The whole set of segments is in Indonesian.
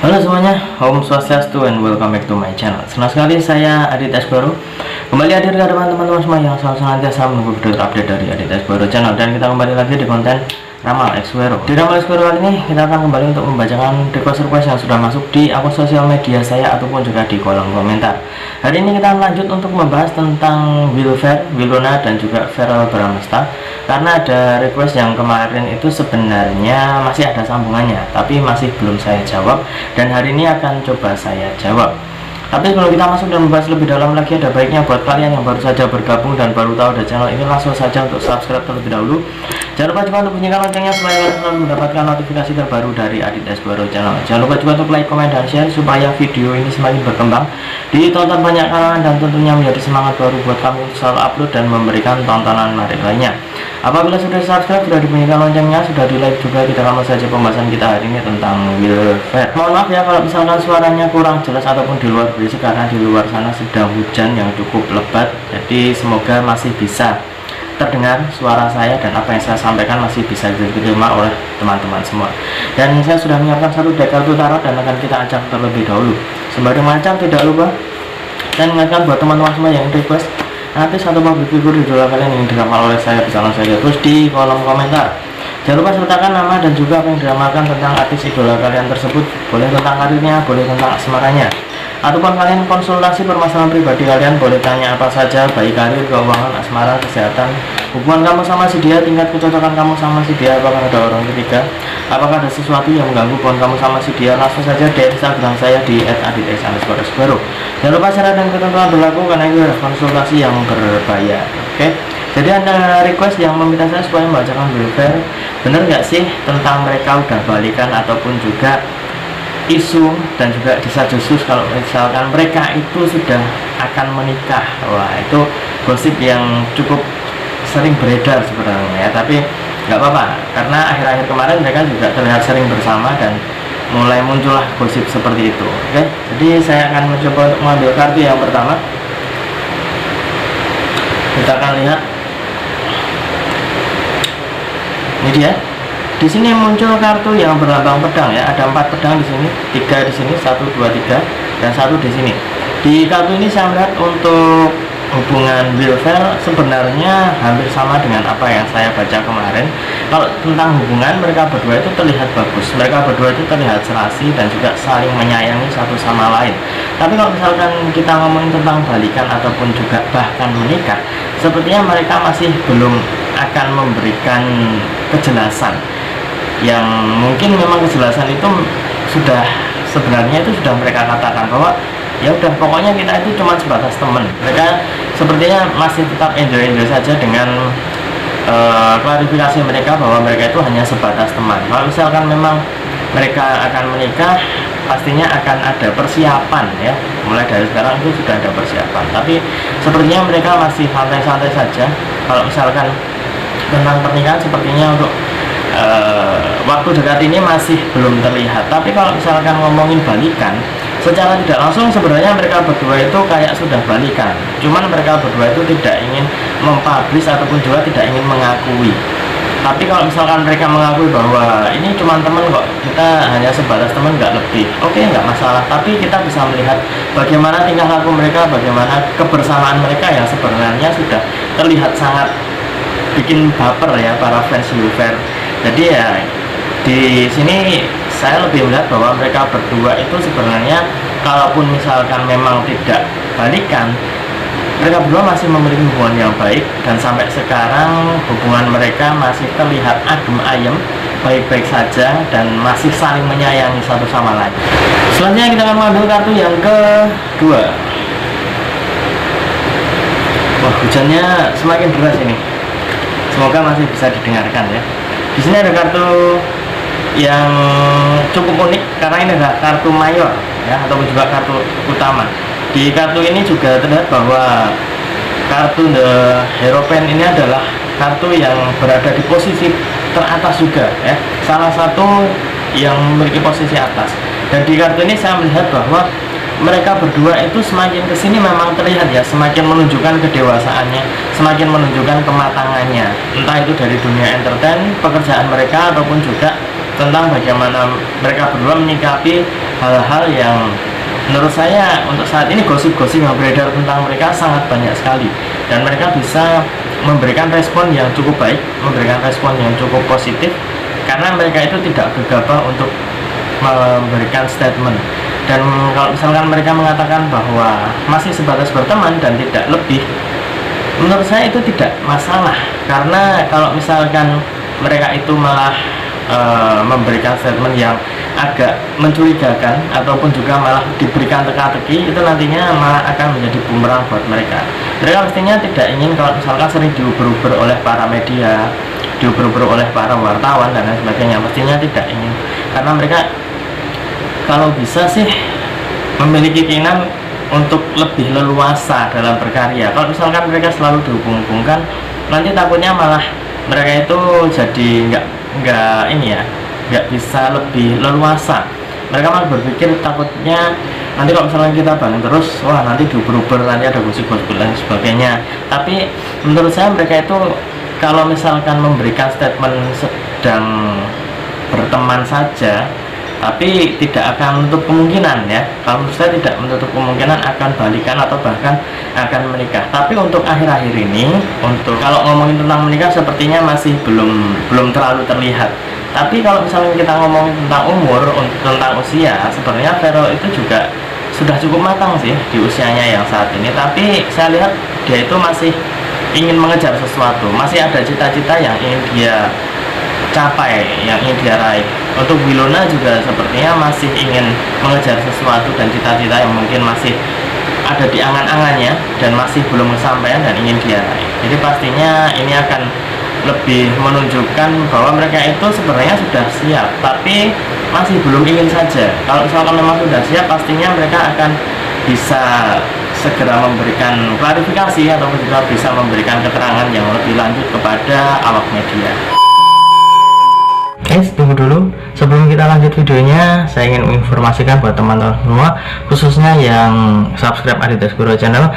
Halo semuanya, Om Swastiastu and welcome back to my channel. Senang sekali saya Adit S Baru kembali hadir di hadapan teman-teman semua yang selalu senantiasa menunggu video terupdate dari Adit S Baru channel. Dan kita kembali lagi di konten Ramal X Baru. Di Ramal X Baru kali ini kita akan kembali untuk membacakan request yang sudah masuk di akun sosial media saya ataupun juga di kolom komentar. Hari ini kita lanjut untuk membahas tentang Wilfer, Wilona dan juga Feral Bramasta. Karena ada request yang kemarin itu sebenarnya masih ada sambungannya, tapi masih belum saya jawab, dan hari ini akan coba saya jawab. Tapi sebelum kita masuk dan membahas lebih dalam lagi, ada baiknya buat kalian yang baru saja bergabung dan baru tahu ada channel ini, langsung saja untuk subscribe terlebih dahulu. Jangan lupa juga untuk bunyikan loncengnya supaya kalian selalu mendapatkan notifikasi terbaru dari Adit S Baru channel. Jangan lupa juga untuk like, komen, dan share supaya video ini semakin berkembang, ditonton banyak kalangan, dan tentunya menjadi semangat baru buat kami untuk selalu upload dan memberikan tontonan menarik lainnya. Apabila sudah subscribe, sudah dibunyikan loncengnya, sudah di like juga, kita akan saja pembahasan kita hari ini tentang Wilfer. Mohon maaf ya kalau misalkan suaranya kurang jelas ataupun di luar berisik, karena di luar sana sedang hujan yang cukup lebat. Jadi semoga masih bisa terdengar suara saya dan apa yang saya sampaikan masih bisa diterima oleh teman-teman semua. Dan saya sudah menyiapkan satu deck kartu tarot dan akan kita acak terlebih dahulu. Sembari mengacak, tidak lupa dan ingatkan buat teman-teman semua yang request, nanti satu public figure idola kalian yang diramal oleh saya bisa langsung saja terus di kolom komentar. Jangan lupa sertakan nama dan juga apa yang diramalkan tentang artis idola kalian tersebut. Boleh tentang karirnya, boleh tentang asmaranya, ataupun kalian konsultasi permasalahan pribadi kalian, boleh tanya apa saja, baik karir, keuangan, asmara, kesehatan, hubungan kamu sama si dia, tingkat kecocokan kamu sama si dia, apakah ada orang ketiga, apakah ada sesuatu yang mengganggu hubungan kamu sama si dia, langsung saja di Instagram saya di @aditx_baru. Jangan lupa syarat dan ketentuan berlaku karena itu adalah konsultasi yang berbayar. Oke, jadi ada request yang meminta saya supaya membacakan Wilfer. Bener nggak sih tentang mereka udah balikan ataupun juga isu dan juga desas-desus kalau misalkan mereka itu sudah akan menikah. Wah, itu gosip yang cukup sering beredar sebenarnya ya, tapi nggak apa-apa karena akhir-akhir kemarin mereka juga terlihat sering bersama dan mulai muncullah gosip seperti itu. Oke, jadi saya akan mencoba untuk mengambil kartu yang pertama. Kita akan lihat ini dia. Di sini muncul kartu yang berlambang pedang ya, ada 4 pedang di sini, 3 di sini, 1, 2, 3, dan 1 di sini. Di kartu ini saya melihat untuk hubungan Wilfer sebenarnya hampir sama dengan apa yang saya baca kemarin. Kalau tentang hubungan mereka berdua itu terlihat bagus, mereka berdua itu terlihat serasi dan juga saling menyayangi satu sama lain. Tapi kalau misalkan kita ngomongin tentang balikan ataupun juga bahkan menikah, sepertinya mereka masih belum akan memberikan kejelasan yang mungkin memang kejelasan itu sudah sebenarnya itu sudah mereka katakan bahwa ya udah pokoknya kita itu cuma sebatas teman. Mereka sepertinya masih tetap enjoy saja dengan klarifikasi mereka bahwa mereka itu hanya sebatas teman. Kalau misalkan memang mereka akan menikah, pastinya akan ada persiapan ya, mulai dari sekarang itu sudah ada persiapan, tapi sepertinya mereka masih santai-santai saja. Kalau misalkan tentang pernikahan sepertinya untuk waktu dekat ini masih belum terlihat. Tapi kalau misalkan ngomongin balikan, secara tidak langsung sebenarnya mereka berdua itu kayak sudah balikan, cuman mereka berdua itu tidak ingin mempublish ataupun juga tidak ingin mengakui. Tapi kalau misalkan mereka mengakui bahwa ini cuma teman kok, kita hanya sebatas teman, nggak lebih, oke, nggak masalah. Tapi kita bisa melihat bagaimana tingkah laku mereka, bagaimana kebersamaan mereka yang sebenarnya sudah terlihat sangat bikin baper ya para fans Wilfer. Jadi ya di sini saya lebih melihat bahwa mereka berdua itu sebenarnya kalaupun misalkan memang tidak balikan, mereka berdua masih memiliki hubungan yang baik dan sampai sekarang hubungan mereka masih terlihat adem ayem, baik-baik saja dan masih saling menyayangi satu sama lain. Selanjutnya kita akan mengambil kartu yang kedua. Wah, hujannya semakin deras ini. Semoga masih bisa didengarkan ya. Di sini ada kartu yang cukup unik karena ini adalah kartu mayor ya, ataupun juga kartu utama. Di kartu ini juga terlihat bahwa kartu The Hierophant ini adalah kartu yang berada di posisi teratas juga ya, salah satu yang memiliki posisi atas. Dan di kartu ini saya melihat bahwa mereka berdua itu semakin kesini memang terlihat ya, semakin menunjukkan kedewasaannya, semakin menunjukkan kematangannya, entah itu dari dunia entertain, pekerjaan mereka, ataupun juga tentang bagaimana mereka berdua menyikapi hal-hal yang menurut saya untuk saat ini gosip-gosip yang beredar tentang mereka sangat banyak sekali, dan mereka bisa memberikan respon yang cukup baik, memberikan respon yang cukup positif, karena mereka itu tidak gegabah untuk memberikan statement. Dan kalau misalkan mereka mengatakan bahwa masih sebatas berteman dan tidak lebih, menurut saya itu tidak masalah, karena kalau misalkan mereka itu malah memberikan statement yang agak mencurigakan ataupun juga malah diberikan teka-teki, itu nantinya malah akan menjadi bumerang buat mereka. Mereka pastinya tidak ingin kalau misalkan sering diuber-uber oleh para media, diuber-uber oleh para wartawan dan lain sebagainya, pastinya tidak ingin, karena mereka kalau bisa sih memiliki keinginan untuk lebih leluasa dalam berkarya. Kalau misalkan mereka selalu dihubung-hubungkan, nanti takutnya malah mereka itu jadi nggak bisa lebih leluasa. Mereka malah berpikir takutnya nanti kalau misalnya kita bareng terus, wah nanti diuber-uber, nanti ada gosip-gosip dan sebagainya. Tapi menurut saya mereka itu kalau misalkan memberikan statement sedang berteman saja, tapi tidak akan menutup kemungkinan ya, kalau menurut saya tidak menutup kemungkinan akan balikan atau bahkan akan menikah. Tapi untuk akhir-akhir ini, untuk kalau ngomongin tentang menikah sepertinya masih belum terlalu terlihat. Tapi kalau misalnya kita ngomongin tentang umur, tentang usia, sebenarnya Vero itu juga sudah cukup matang sih di usianya yang saat ini. Tapi saya lihat dia itu masih ingin mengejar sesuatu, masih ada cita-cita yang ingin dia capai, yang ingin dia raih. Untuk Wilona juga sepertinya masih ingin mengejar sesuatu dan cita-cita yang mungkin masih ada di angan-angannya dan masih belum kesampaian dan ingin dia raih. Jadi pastinya ini akan lebih menunjukkan bahwa mereka itu sebenarnya sudah siap, tapi masih belum ingin saja. Kalau misalkan memang sudah siap, pastinya mereka akan bisa segera memberikan klarifikasi atau juga bisa memberikan keterangan yang lebih lanjut kepada awak media. Guys, tunggu dulu. Sebelum kita lanjut videonya, saya ingin menginformasikan buat teman-teman semua, khususnya yang subscribe Aditya Asgoro channel,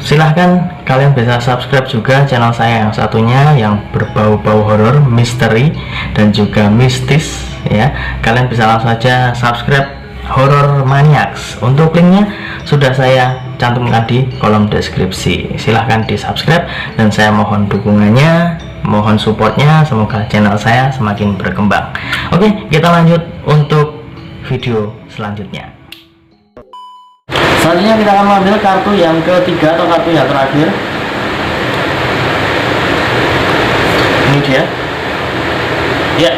silahkan kalian bisa subscribe juga channel saya yang satunya yang berbau-bau horor, misteri, dan juga mistis ya. Kalian bisa langsung saja subscribe Horror Maniacs. Untuk linknya sudah saya cantumkan di kolom deskripsi. Silahkan di subscribe dan saya mohon dukungannya, mohon supportnya, semoga channel saya semakin berkembang. Oke, kita lanjut untuk video selanjutnya. Selanjutnya kita akan mengambil kartu yang ketiga atau kartu yang terakhir. Ini dia. Ya,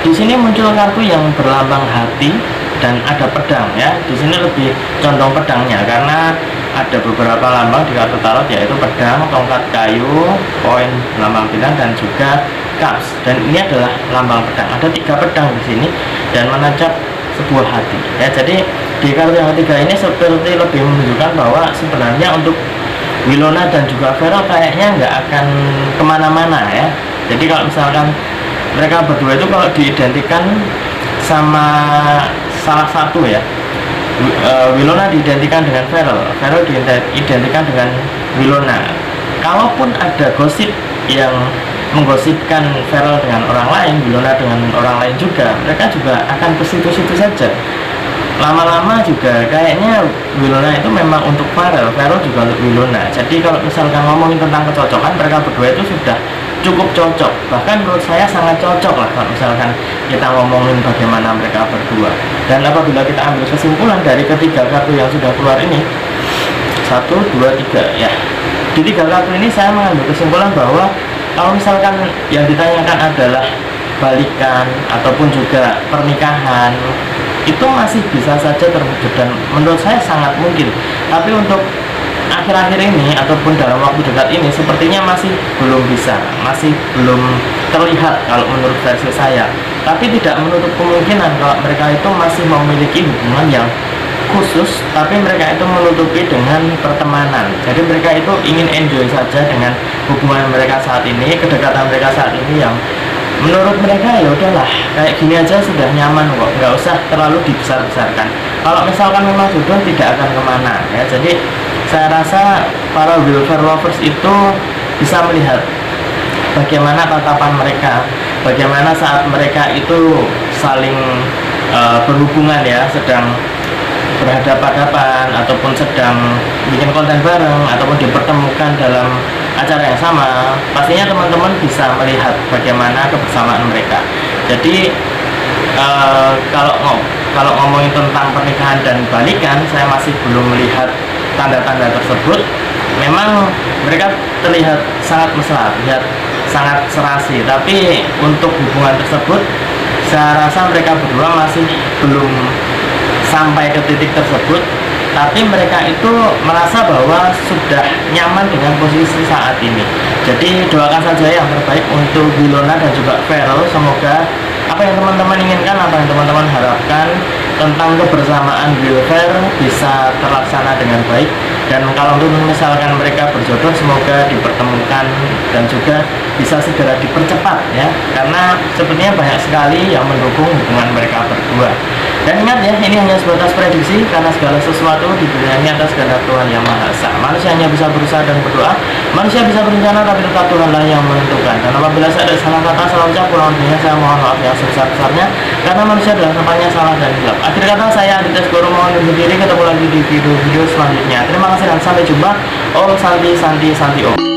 di sini muncul kartu yang berlambang hati dan ada pedang ya. Di sini lebih condong pedangnya karena ada beberapa lambang di kartu tarot, yaitu pedang, tongkat kayu, koin lambang bintang, dan juga cups. Dan ini adalah lambang pedang. Ada 3 pedang di sini dan menancap sebuah hati ya. Jadi di kartu yang ketiga ini seperti lebih menunjukkan bahwa sebenarnya untuk Wilona dan juga Vero kayaknya nggak akan kemana-mana ya. Jadi kalau misalkan mereka berdua itu kalau diidentikan sama salah satu ya, Wilona diidentikan dengan Vero, Vero diidentikan dengan Wilona. Kalaupun ada gosip yang menggosipkan Vero dengan orang lain, Wilona dengan orang lain juga, mereka juga akan ke situ-situ saja. Lama-lama juga kayaknya Wilona itu memang untuk Vero, Vero juga untuk Wilona. Jadi kalau misalkan ngomongin tentang kecocokan, mereka berdua itu sudah cukup cocok, bahkan menurut saya sangat cocok lah kalau misalkan kita ngomongin bagaimana mereka berdua. Dan apabila kita ambil kesimpulan dari ketiga kartu yang sudah keluar ini, 1, 2, 3 ya, di 3 kartu ini saya mengambil kesimpulan bahwa kalau misalkan yang ditanyakan adalah balikan ataupun juga pernikahan, itu masih bisa saja terwujud dan menurut saya sangat mungkin. Tapi untuk akhir-akhir ini ataupun dalam waktu dekat ini sepertinya masih belum bisa, masih belum terlihat kalau menurut versi saya. Tapi tidak menutup kemungkinan kalau mereka itu masih memiliki hubungan yang khusus, tapi mereka itu menutupi dengan pertemanan. Jadi mereka itu ingin enjoy saja dengan hubungan mereka saat ini, kedekatan mereka saat ini yang menurut mereka ya udahlah kayak gini aja sudah nyaman kok, nggak usah terlalu dibesar-besarkan. Kalau misalkan memang jodoh tidak akan kemana ya. Jadi saya rasa para Wilfer lovers itu bisa melihat bagaimana tatapan mereka, bagaimana saat mereka itu saling berhubungan ya, sedang berhadapan-hadapan ataupun sedang bikin konten bareng ataupun dipertemukan dalam acara yang sama, pastinya teman-teman bisa melihat bagaimana kebersamaan mereka. Jadi kalau ngomongin tentang pernikahan dan balikan, saya masih belum melihat tanda-tanda tersebut. Memang mereka terlihat sangat mesra, terlihat sangat serasi, tapi untuk hubungan tersebut saya rasa mereka berdua masih belum sampai ke titik tersebut. Tapi mereka itu merasa bahwa sudah nyaman dengan posisi saat ini. Jadi doakan saja yang terbaik untuk Wilona dan juga Verel. Semoga apa yang teman-teman inginkan, apa yang teman-teman harapkan tentang kebersamaan Wilfer bisa terlaksana dengan baik. Dan kalau misalkan mereka berjodoh, semoga dipertemukan dan juga bisa segera dipercepat ya, karena sepertinya banyak sekali yang mendukung hubungan mereka berdua. Dan ingat ya, ini hanya sebatas prediksi, karena segala sesuatu di dunia ini atas kehendak Tuhan yang Maha Esa. Manusia hanya bisa berusaha dan berdoa, manusia bisa berencana, tapi tetap Tuhanlah yang menentukan. Dan apabila saya ada salah kata, salah ucap, kurang lebihnya saya mohon maaf yang sebesar-besarnya, karena manusia adalah tempatnya salah dan hilaf. Akhir kata, saya Aditya Asgoro mohon undur diri, ketemu lagi di video-video selanjutnya. Terima kasih dan sampai jumpa. Om Santi Santi Santi Om.